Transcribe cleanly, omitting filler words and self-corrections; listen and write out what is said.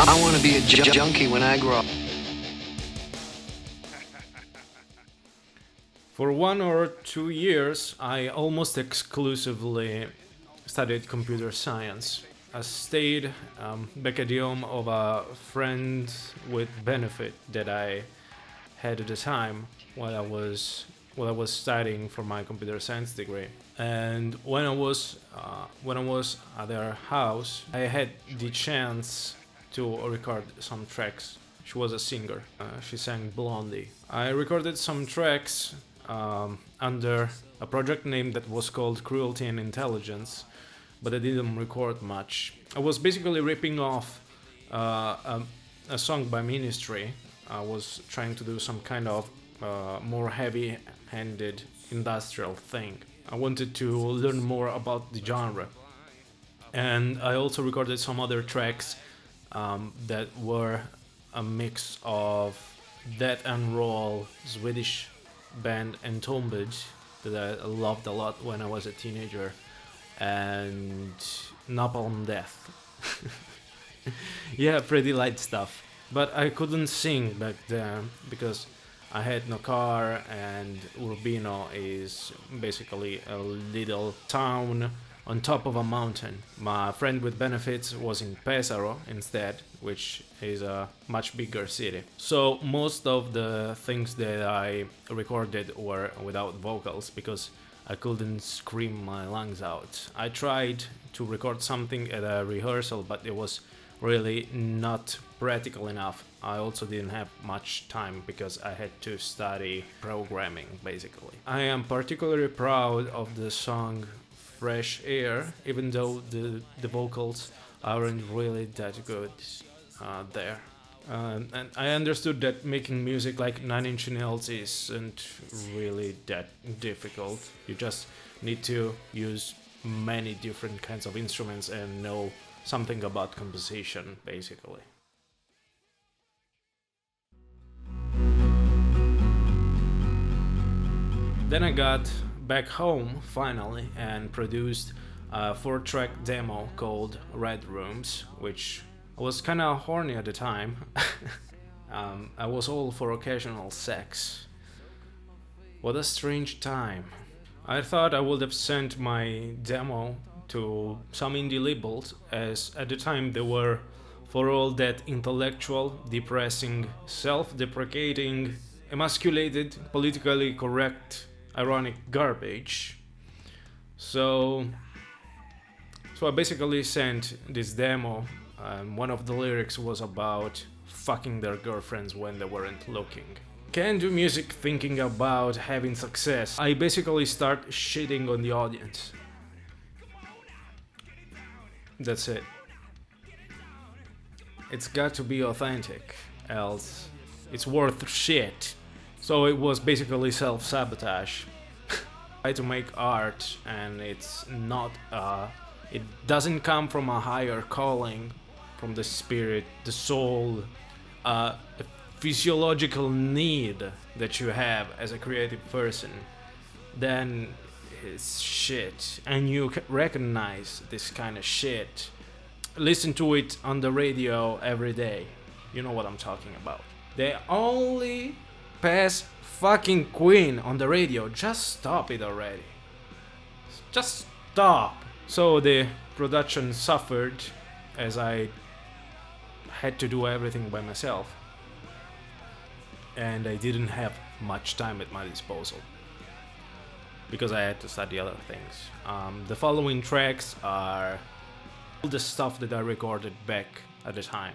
I want to be a junkie when I grow up. For 1 or 2 years, I almost exclusively studied computer science. I stayed back at the home of a friend with benefit that I had at the time while I was studying for my computer science degree. And when I was at their house, I had the chance to record some tracks. She was a singer. She sang Blondie. I recorded some tracks under a project name that was called Cruelty and INtelligence, but I didn't record much. I was basically ripping off a song by Ministry. I was trying to do some kind of more heavy-handed industrial thing. I wanted to learn more about the genre. And I also recorded some other tracks that were a mix of death and roll, Swedish band Entombed that I loved a lot when I was a teenager, and Napalm Death. Yeah, pretty light stuff. But I couldn't sing back then because I had no car, and Urbino is basically a little town on top of a mountain. My friend with benefits was in Pesaro instead, which is a much bigger city. So most of the things that I recorded were without vocals because I couldn't scream my lungs out. I tried to record something at a rehearsal, but it was really not practical enough. I also didn't have much time because I had to study programming basically. I am particularly proud of the song Fresh Air, even though the vocals aren't really that good there. And I understood that making music like Nine Inch Nails isn't really that difficult. You just need to use many different kinds of instruments and know something about composition, basically. Then I got back home finally and produced a 4-track demo called Red Rooms, which I was kinda horny at the time. I was all for occasional sex. What a strange time. I thought I would have sent my demo to some indie labels, as at the time they were for all that intellectual, depressing, self-deprecating, emasculated, politically correct, ironic garbage. So I basically sent this demo, and one of the lyrics was about fucking their girlfriends when they weren't looking. Can't do music thinking about having success. I basically start shitting on the audience. That's it. It's got to be authentic, else it's worth shit. So it was basically self-sabotage. I try to make art, and it's not it doesn't come from a higher calling, from the spirit, the soul, a physiological need that you have as a creative person. Then it's shit, and you recognize this kind of shit. Listen to it on the radio every day. You know what I'm talking about. They only pass fucking Queen on the radio. Just stop it already. Just stop. So the production suffered as I had to do everything by myself, and I didn't have much time at my disposal because I had to study other things. The following tracks are all the stuff that I recorded back at the time.